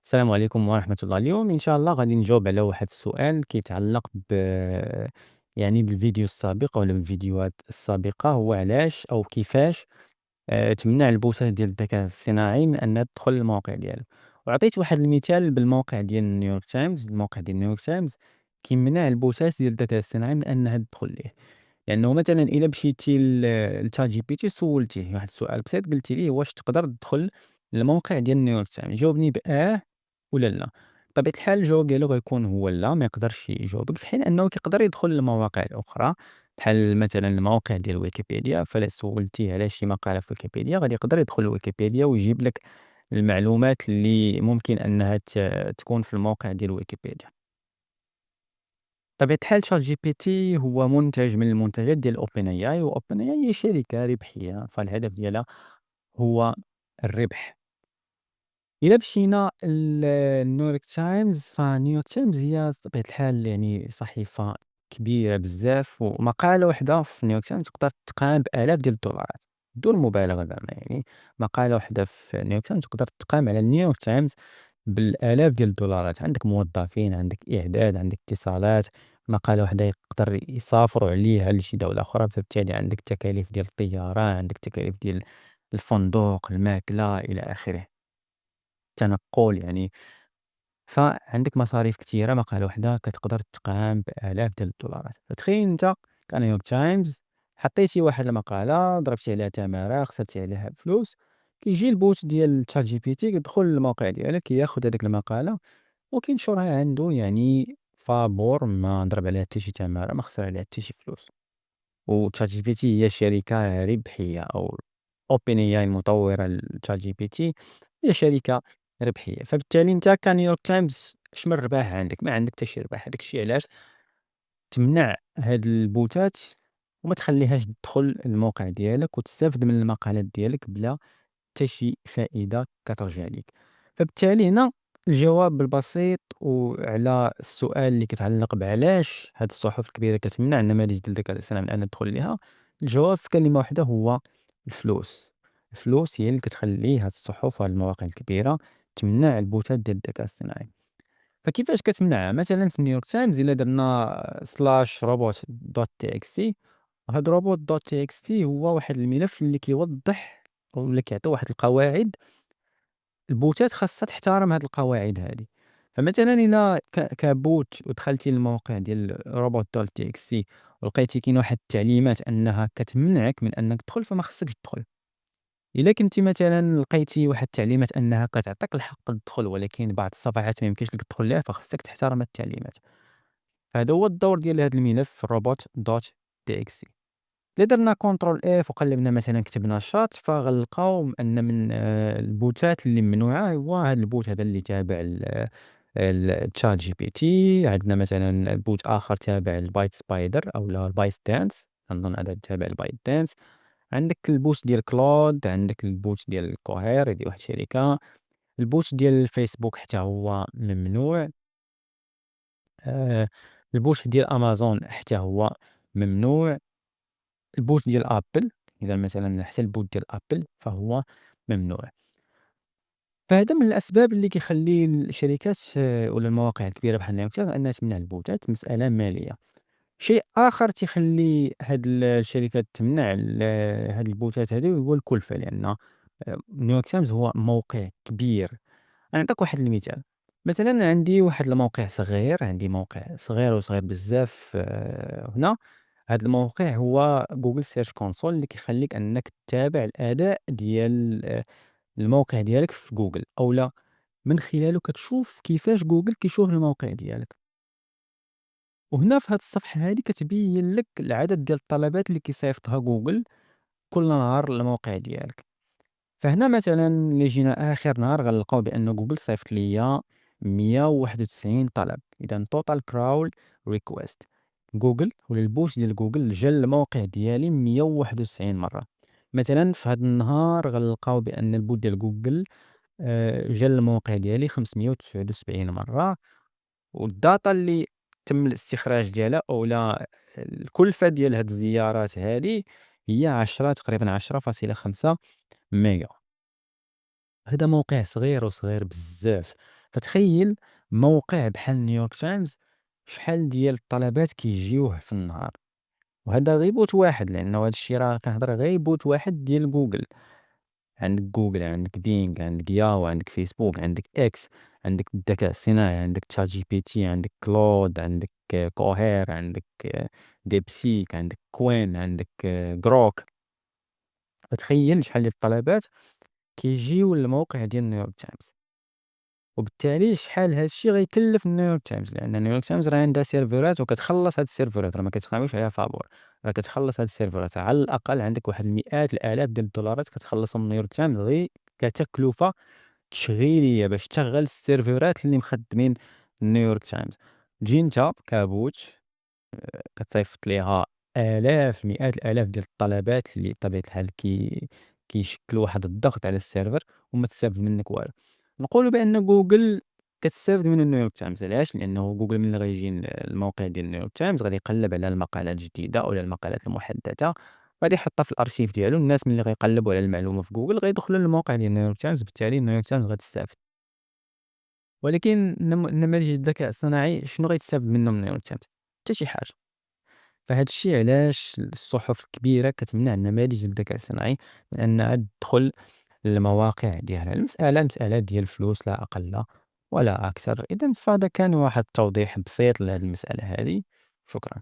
السلام عليكم ورحمة الله. اليوم إن شاء الله غادي نجاوب على واحد السؤال كيتعلق بالفيديو السابق ولا بالفيديوهات السابقة، هو علاش أو كيفاش تمنع البوسات ديال الذكاء الصناعي من أنها تدخل للمواقع ديالو. وعطيت واحد المثال بالموقع ديال نيويورك تايمز، الموقع ديال نيويورك تايمز كيمنع البوسات ديال الذكاء الصناعي من أنها تدخل ليه. لأنه مثلًا إلا مشيتي لChatGPT سولتيه واحد السؤال بسيط، قلتِ ليه واش تقدر تدخل للموقع ديال نيويورك تايمز، جاوبني بآه ولا لا. بطبيعة الحال الجواب ديالو غيكون هو لا، ما يقدرش يجاوبك، في حين أنه كيقدر يدخل للمواقع الأخرى بحال مثلًا الموقع ديال ويكيبيديا. فإلا سولتيه على شي مقالة في ويكيبيديا غادي يقدر يدخل لويكيبيديا ويجيب لك المعلومات اللي ممكن أنها تكون في الموقع ديال ويكيبيديا. بطبيعة الحال ChatGPT هو منتج من المنتجات ديال OpenAI، وOpenAI هي شركة ربحية، فالهدف ديالها هو الربح. إلا مشينا لنيويورك تايمز، فنيويورك تايمز هي بطبيعة الحال يعني صحيفة كبيرة بزاف، ومقالة وحدة في نيويورك تايمز تقدر تقام بآلاف ديال الدولارات، بدون مبالغة زعما يعني. مقالة وحدة في نيويورك تايمز تقدر تقام على نيويورك تايمز بالآلاف ديال الدولارات. عندك موظفين، عندك إعداد، عندك اتصالات. مقالة وحدة يقدر يسافروا عليها لشي دولة أخرى، فبالتالي عندك تكاليف ديال الطيران، عندك تكاليف ديال الفندق، الماكلة إلى آخره، التنقل يعني. فعندك مصاريف كتيرة. مقالة وحدة كتقدر تقام بآلاف ديال الدولارات. فتخيل نتا كنيويورك تايمز حطيتي واحد المقالة، ضربتي عليها تمارة، خسرتي عليها فلوس، كيجي البوت ديال ChatGPT كيدخل للموقع ديالك، كياخد هاديك المقالة وكينشرها عنده، يعني فابور ما ضرب عليها حتى شي تمارة، ما خسر عليها حتى شي فلوس. وChatGPT هي شركة ربحية، أو OpenAI المطورة لChatGPT هي شركة ربحية. فبالتالي أنت كنيويورك تايمز اش من ربح عندك؟ ما عندك حتى شي ربح. هاداك الشي علاش تمنع هاد البوتات وما تخليهاش تدخل الموقع ديالك وتستافد من المقالات ديالك بلا حتى شي فائدة كترجع ليك. فبالتالي هنا الجواب البسيط وعلى السؤال اللي كيتعلق بعلاش هاد الصحف الكبيرة كتمنع النماذج ديال الذكاء الاصطناعي من أن تدخل ليها، الجواب في كلمة واحدة هو الفلوس. الفلوس هي اللي كتخلي هاد الصحف وهاد المواقع الكبيرة تمنع البوتات ديال الذكاء الاصطناعي. فكيفاش كتمنعها؟ مثلا في نيويورك تايمز إلا درنا سلاش روبوت دوت تي اكس تي، هاد روبوت دوت تي اكس تي هو واحد الملف اللي كيوضح ولا كيعطي واحد القواعد. البوتات خاصها تحترم هاد القواعد هادي. فمثلا إلا كبوت ودخلتي للموقع ديال robot.txt ولقيتي كاين واحد التعليمات أنها كتمنعك من أنك تدخل، فما خصكش تدخل. إلا كنتِ مثلًا لقيتِ واحد التعليمات أنها كتعطيك الحق تدخل، ولكن بعض الصفحات ما يمكنش لك تدخل ليها، فخصك تحترم هاد التعليمات. فهذا هو الدور ديال هاد الملف robot.txt. إلا درنا كونترول F وقلّبنا مثلًا كتبنا شات، فغنلقاو أن من البوتات اللي ممنوعة هو هاد البوت هذا اللي تابع ChatGPT. عندنا مثلًا بوت آخر تابع لbyte spider أولا لBytedance، كنظن هذا تابع لBytedance. عندك البوت ديال كلود، عندك البوت ديال Cohere، هذه واحد الشركة. البوت ديال الفيسبوك حتى هو ممنوع. آآ البوت ديال أمازون حتى هو ممنوع. البوت ديال أبل، إذا مثلًا حتى البوت ديال أبل فهو ممنوع. فهذا من الأسباب اللي كيخلي الشركات ولا المواقع الكبيرة بحال نيويورك أنها تمنع البوتات، مسألة مالية. شيء آخر تيخلّي هاد الشركات تمنع هاد البوتات هادو هو الكلفة، لأن نيويورك تايمز هو موقع كبير. غنعطيك واحد المثال. مثلًا عندي واحد الموقع صغير، عندي موقع صغير وصغير بزاف هنا. هاد الموقع هو Google Search Console اللي كيخلّيك أنك تتابع الأداء ديال الموقع ديالك في جوجل، أولا من خلاله كتشوف كيفاش جوجل كيشوف الموقع ديالك. وهنا في هاد الصفحة هادي كتبين لك العدد ديال الطلبات اللي كيصيفطها جوجل كل نهار للموقع ديالك. فهنا مثلًا إلا جينا آخر نهار غنلقاو بأن جوجل صيفط ليا 191 طلب، إذا total crawl request. جوجل ولا البوش ديال جوجل جا للموقع ديالي 191 مرة. مثلًا في هاد النهار غنلقاو بأن البوت ديال جوجل جا للموقع ديالي 579 مرة. والداتا اللي تم الاستخراج ديالها أولا الكلفة ديال هاد الزيارات هادي هي 10 تقريبًا 10.5 ميغا. هذا موقع صغير وصغير بزاف. فتخيّل موقع بحال نيويورك تايمز شحال ديال الطلبات كيجيوه في النهار، وهذا غير بوت واحد لأنه هاد الشي راه كنهضر غير بوت واحد ديال جوجل. عندك جوجل، عندك بينغ، عندك ياهو، عندك فيسبوك، عندك إكس، عندك الذكاء الصناعي، عندك ChatGPT، عندك كلود، عندك كوهير، عندك DeepSeek، عندك كوين، عندك جروك. فتخيّل شحال ديال الطلبات كيجيو للموقع ديال نيويورك تايمز، وبالتالي شحال هاد الشي غيكلّف نيويورك تايمز، لأن نيويورك تايمز راه عندها سيرفرات وكتخلّص هاد السيرفرات، راه ما كتخاويش عليها فابور، راه كتخلّص هاد السيرفرات، على الأقل عندك واحد المئات الآلاف ديال الدولارات كتخلّصهم من نيويورك تايمز غير كتكلفة تشغيلية باش تشغّل السيرفرات اللي مخدمين نيويورك تايمز. تجي نتا كبوت كتصيفط ليها آلاف مئات الآلاف ديال الطلبات اللي بطبيعة الحال كيشكلوا واحد الضغط على السيرفر وما تستافد منك والو. نقولوا بأن جوجل كتستافد من نيويورك تايمز، علاش؟ لأنه جوجل ملي غيجي الموقع ديال نيويورك تايمز غادي يقلّب على المقالات الجديدة أولا المقالات المحدثة، غادي يحطها في الأرشيف ديالو. الناس ملي غيقلّبوا على المعلومة في جوجل غيدخلوا للموقع ديال نيويورك تايمز، بالتالي نيويورك تايمز غتستافد. ولكن نماذج الذكاء الصناعي شنو غيتستافد منهم نيويورك تايمز؟ حتى شي حاجة. فهاد الشي علاش الصحف الكبيرة كتمنع نماذج الذكاء الصناعي من أنها تدخل للمواقع ديالها. المسألة مسألة ديال الفلوس لا أقل ولا أكثر. إذا فهذا كان واحد التوضيح بسيط لهاد المسألة هذه. شكرا.